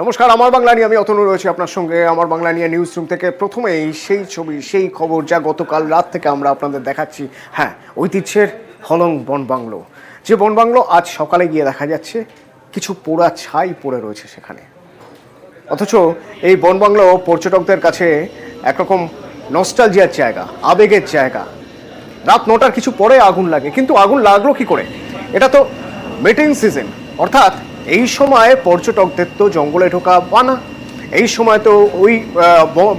নমস্কার, আমার বাংলা নিয়ে আমি অতনু রয়েছি আপনার সঙ্গে। আমার বাংলা নিয়ে নিউজ রুম থেকে প্রথমেই সেই ছবি, সেই খবর যা গতকাল রাত থেকে আমরা আপনাদের দেখাচ্ছি। হ্যাঁ, ঐতিহ্যের হলং বনবাংলো, যে বনবাংলো আজ সকালে গিয়ে দেখা যাচ্ছে কিছু পোড়া ছাই পড়ে রয়েছে সেখানে। অথচ এই বনবাংলো পর্যটকদের কাছে একরকম নস্টালজিয়ার জায়গা, আবেগের জায়গা। রাত 9টার কিছু পরে আগুন লাগে, কিন্তু আগুন লাগলো কি করে? এটা তো মেটিং সিজন, অর্থাৎ এই সময় পর্যটকদের তো জঙ্গলে ঢোকা বানা। এই সময় তো ওই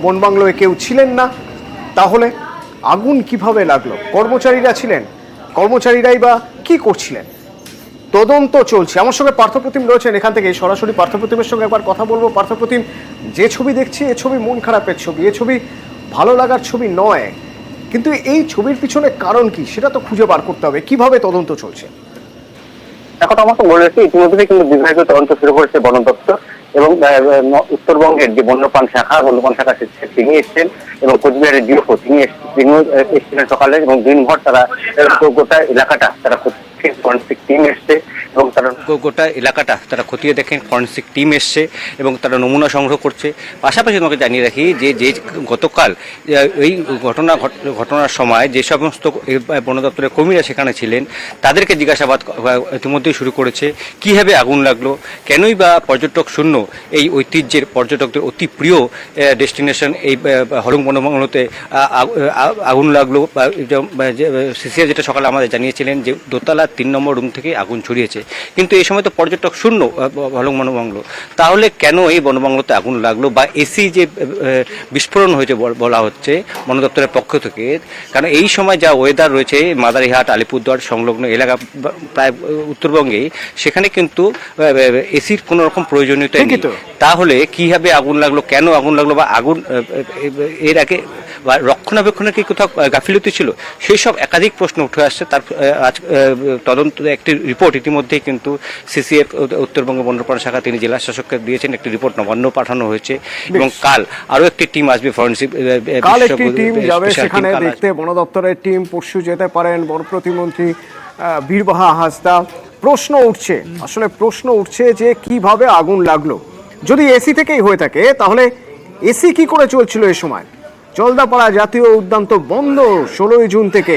বনবাংলোয় কেউ ছিলেন না, তাহলে আগুন কিভাবে লাগলো? কর্মচারীরা ছিলেন, কর্মচারীরাই বা কি করছিলেন? তদন্ত চলছে। আমার সঙ্গে পার্থপ্রতিম রয়েছেন, এখান থেকে সরাসরি পার্থপ্রতিমের সঙ্গে একবার কথা বলবো। পার্থপ্রতিম, যে ছবি দেখছি এ ছবি মন খারাপের ছবি, এ ছবি ভালো লাগার ছবি নয়, কিন্তু এই ছবির পিছনে কারণ কি সেটা তো খুঁজে বার করতে হবে। কিভাবে তদন্ত চলছে? এখন আমাকে বলেছে ইতিমধ্যে কিন্তু বিভাগীয় তদন্ত শুরু করেছে বন দপ্তর এবং উত্তরবঙ্গের যে বন্যপ্রাণ শাখা, বন্যপ্রাণ শাখা তিনি এসছেন এবং কোচবিহারের ডিএফও তিনি এসেছিলেন সকালে, এবং দিনভর তারা গোটা এলাকাটা তারা ফরেন্সিক টিম এসছে এবং তারা গোটা এলাকাটা তারা খতিয়ে দেখেন। ফরেন্সিক টিম এসছে এবং তারা নমুনা সংগ্রহ করছে। পাশাপাশি তোমাকে জানিয়ে রাখি যে গতকাল এই ঘটনার সময় যে সমস্ত বন দপ্তরের কর্মীরা সেখানে ছিলেন তাদেরকে জিজ্ঞাসাবাদ ইতিমধ্যেই শুরু করেছে। কীভাবে আগুন লাগলো, কেনই বা পর্যটক শূন্য এই ঐতিহ্যের পর্যটকদের অতি প্রিয় ডেস্টিনেশন এই হলং বনবাংলোতে আগুন লাগলো। সিসিআর যেটা সকালে আমাদের জানিয়েছিলেন যে দোতলা 3 নম্বর রুম থেকে আগুন ছড়িয়েছে, কিন্তু এই সময় তো পর্যটক শূন্য হলং বনবাংলো। তাহলে কেন এই বনবাংলোতে আগুন লাগলো, বা এসি যে বিস্ফোরণ হয়েছে বলা হচ্ছে বন দপ্তরের পক্ষ থেকে? কারণ এই সময় যা ওয়েদার রয়েছে মাদারিহাট, আলিপুরদুয়ার সংলগ্ন এলাকা প্রায় উত্তরবঙ্গে, সেখানে কিন্তু এসির কোনো রকম প্রয়োজনীয়তা নেই। তাহলে কিভাবে আগুন লাগলো, কেন আগুন লাগলো, বা আগুন এর আগে বা রক্ষণাবেক্ষণের কি কোথাও গাফিলতি ছিল? সেই সব একাধিক প্রশ্ন উঠে আসছে। তার আজ তদন্ত একটি রিপোর্ট ইতিমধ্যেই কিন্তু সিসিএফ উত্তরবঙ্গ বন্যপ্রাণ শাখা তিনি জেলা শাসককে দিয়েছেন। একটি রিপোর্ট নবান্ন পাঠানো হয়েছে এবং কাল আরও একটি টিম আসবে, ফরেন্সিক টিম যাবে সেখানে দেখতে। বন দপ্তরের টিম পরশু যেতে পারেন। বন প্রতিমন্ত্রী বীরবাহা হাঁসদা, প্রশ্ন উঠছে, আসলে প্রশ্ন উঠছে যে কিভাবে আগুন লাগলো। যদি এসি থেকেই হয়ে থাকে তাহলে এসি কি করে চলছিল এই সময়? জলদাপাড়া জাতীয় উদ্যান তো বন্ধ 16ই জুন থেকে,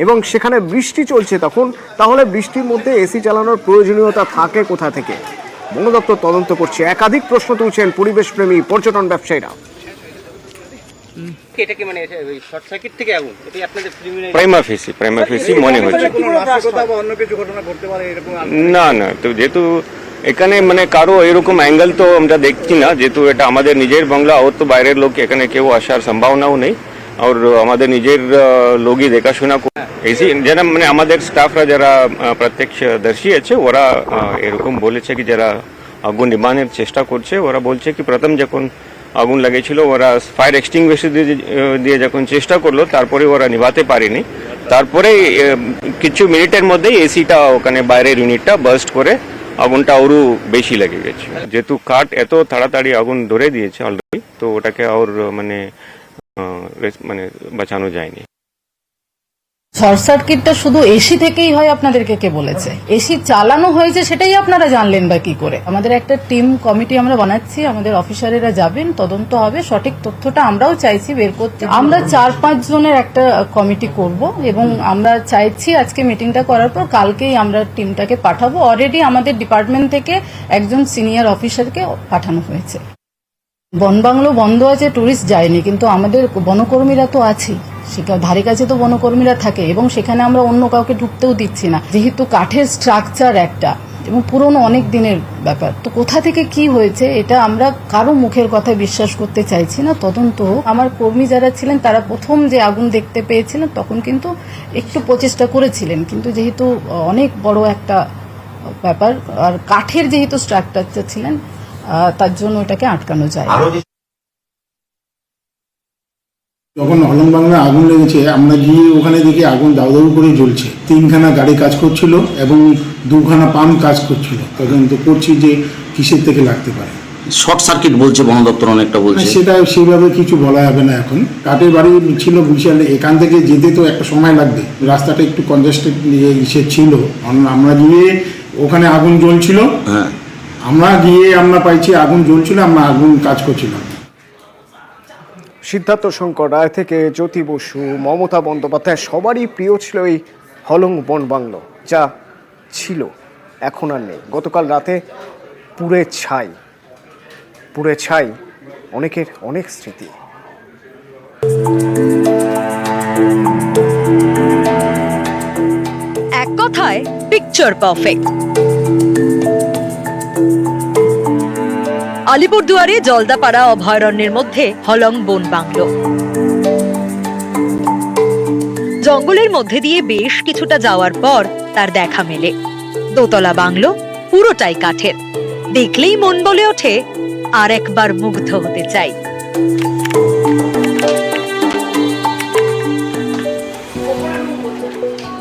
এবং সেখানে বৃষ্টি চলছে তখন। তাহলে বৃষ্টির মধ্যে এসি চালানোর প্রয়োজনীয়তা থাকে কোথা থেকে? বন দপ্তর তদন্ত করছে। একাধিক প্রশ্ন তুলছেন পরিবেশ প্রেমী পর্যটন ব্যবসায়ীরা। এটা কি মানে শর্ট সার্কিট থেকে আগুন? এটাই আপনাদের প্রাইমা ফেসি মনে হচ্ছে। না না, তো যেহেতু এখানে মানে কারো এরকম অ্যাঙ্গেল তো আমরা দেখছি না, যেহেতু এটা আমাদের নিজের বাংলা, ওর তো বাইরের লোক এখানে কেউ আসার সম্ভাবনাও নেই। আর আমাদের নিজের লোকই দেখাশোনা এসি যারা মানে আমাদের স্টাফরা যারা প্রত্যক্ষদর্শী আছে, ওরা এরকম বলেছে কি যারা আগুন নিবানের চেষ্টা করছে, ওরা বলছে কি প্রথম যখন আগুন লেগেছিল ওরা ফায়ার এক্সটিংগুইশার দিয়ে যখন চেষ্টা করলো, তারপরে ওরা নিভাতে পারেনি। তারপরে কিছু মিনিটের মধ্যেই এসিটা ওখানে বাইরের ইউনিটটা বার্স্ট করে আগুনটা আরও বেশি লেগে গেছে। যেহেতু কাঠ এত তাড়াতাড়ি আগুন ধরে দিয়েছে অলরেডি, তো ওটাকে আর মানে বাঁচানো যায়নি। শর্ট সার্কিটটা শুধু এসি থেকেই হয় আপনাদেরকে কে বলেছে? এসি চালানো হয়েছে সেটাই আপনারা জানলেন বা কি করে? আমাদের একটা টিম কমিটি আমরা বানাচ্ছি, আমাদের অফিসারেরা যাবেন, তদন্ত হবে, সঠিক তথ্যটা আমরাও চাইছি বের করতে। আমরা 4-5 জনের একটা কমিটি করব এবং আমরা চাইছি আজকে মিটিংটা করার পর কালকেই আমরা টিমটাকে পাঠাবো। অলরেডি আমাদের ডিপার্টমেন্ট থেকে একজন সিনিয়র অফিসারকে পাঠানো হয়েছে। বনবাংলো বন্ধ আছে, টুরিস্ট যায়নি, কিন্তু আমাদের বনকর্মীরা তো আছেই, সেখানে ধারে কাছে তো বনকর্মীরা থাকে এবং সেখানে আমরা অন্য কাউকে ঢুকতেও দিচ্ছি না, যেহেতু কাঠের স্ট্রাকচার একটা এবং পুরনো অনেক দিনের ব্যাপার। তো কোথা থেকে কি হয়েছে এটা আমরা কারো মুখের কথা বিশ্বাস করতে চাইছি না। তদন্ত আমার কর্মী যারা ছিলেন তারা প্রথম যে আগুন দেখতে পেয়েছিলেন তখন কিন্তু একটু প্রচেষ্টা করেছিলেন, কিন্তু যেহেতু অনেক বড় একটা ব্যাপার আর কাঠের যেহেতু স্ট্রাকচার ছিলেন তার জন্য এটাকে আটকানো যায়। যখন হলং বাংলায় আগুন লেগেছে আমরা গিয়ে ওখানে দেখি আগুন দাউ দাউ করে জ্বলছে। 3খানা গাড়ি কাজ করছিল এবং 2খানা পাম্প কাজ করছিল। তদন্ত করছি যে কিসের থেকে লাগতে পারে। শর্ট সার্কিট বলছে বন দপ্তর, অনেকটা বলছে। সেটা সেইভাবে কিছু বলা যাবে না এখন। কাঠের বাড়ি ছিল বিশাল, এখান থেকে যেতে তো একটা সময় লাগবে, রাস্তাটা একটু কনজেস্টেড ছিল। আমরা গিয়ে ওখানে আগুন জ্বলছিল, আমরা গিয়ে আমরা পাইছি আগুন জ্বলছিল, আমরা আগুন কাজ করছিলাম। সিদ্ধার্থ শঙ্কর রায় থেকে জ্যোতি বসু, মমতা বন্দ্যোপাধ্যায় সবারই প্রিয় ছিল এই হলং বন বাংলো, যা ছিল এখন আর নেই। গতকাল রাতে পুড়ে ছাই অনেকের অনেক স্মৃতি। এক কথায় পিকচার পারফেক্ট। আলিপুরদুয়ারে জলদাপাড়া অভয়ারণ্যের মধ্যে হলং বন বাংলো। জঙ্গলের মধ্যে দিয়ে বেশ কিছুটা যাওয়ার পর তার দেখা মেলে। দোতলা বাংলো, পুরোটাই কাঠের। দেখলেই মন বলে ওঠে আর একবার মুগ্ধ হতে চাই।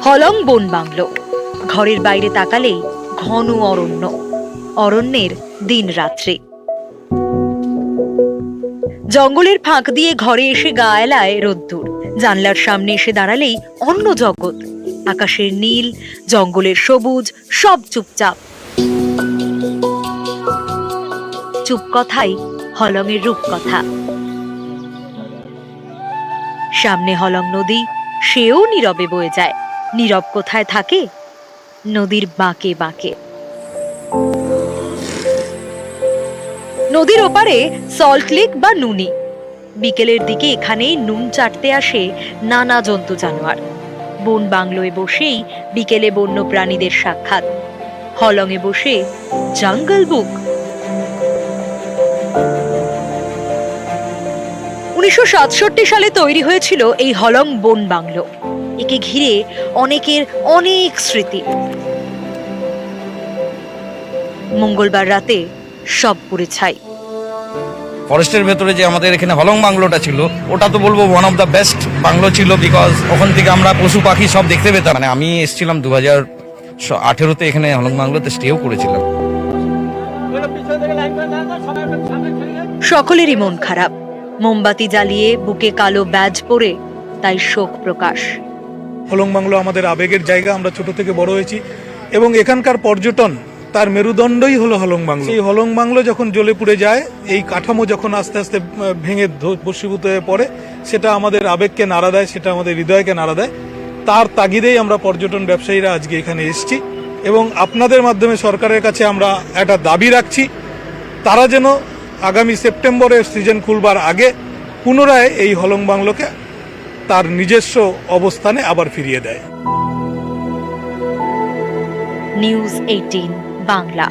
হলং বন বাংলো। ঘরের বাইরে তাকালেই ঘন অরণ্য, অরণ্যের দিন রাত্রি। জঙ্গলের ফাঁক দিয়ে ঘরে এসে গা এলায় রোদ্দুর। জানলার সামনে এসে দাঁড়ালেই অন্য জগৎ। আকাশের নীল, জঙ্গলের সবুজ, সব চুপচাপ। চুপ কথাই হলংয়ের রূপকথা। সামনে হলং নদী, সেও নীরবে বয়ে যায়। নীরব কোথায় থাকে? নদীর বাঁকে বাঁকে। নদীর ওপারে সল্ট লেক বা নুনি। বিকেলের দিকে এখানেই নুন চাটতে আসে নানা জন্তু জানোয়ার। বন বাংলোয় বসেই বিকেলে বন্য প্রাণীদের সাক্ষাৎ। হলংয়ে বসে জঙ্গল বুক। 1967 সালে তৈরি হয়েছিল এই হলং বন বাংলো। একে ঘিরে অনেকের অনেক স্মৃতি। মঙ্গলবার রাতে সব পুড়ে ছাই। ফরেস্টের ভেতরে যে আমাদের এখানে হলং বাংলোটা ছিল, ওটা তো বলবো one of the best bungalow ছিল, বিকজ ওখান থেকে আমরা পশু পাখি সব দেখতে পেতাম। মানে আমি এসেছিলাম 2018-তে এখানে হলং বাংলোতে স্টেও করেছিলাম। সকলেরই মন খারাপ। মোমবাতি জ্বালিয়ে বুকে কালো ব্যাজ পরে তাই শোক প্রকাশ। হলং বাংলো আমাদের আবেগের জায়গা, আমরা ছোট থেকে বড় হয়েছি এবং এখানকার পর্যটন তার মেরুদণ্ডই হলো হলং বাংলো। এই হলং বাংলো যখন জ্বলে পুড়ে যায়, এই কাঠামো যখন আস্তে আস্তে ভেঙে ভস্মীভূত হয়ে পড়ে, সেটা আমাদের আবেগকে নাড়া দেয়, সেটা আমাদের হৃদয়কে নাড়া দেয়। তার তাগিদেই আমরা পর্যটন ব্যবসায়ীরা আজকে এখানে এসেছি এবং আপনাদের মাধ্যমে সরকারের কাছে আমরা একটা দাবি রাখছি, তারা যেন আগামী সেপ্টেম্বরের সিজন খুলবার আগে পুনরায় এই হলং বাংলোকে তার নিজস্ব অবস্থানে আবার ফিরিয়ে দেয়। নিউজ 18 বাংলা।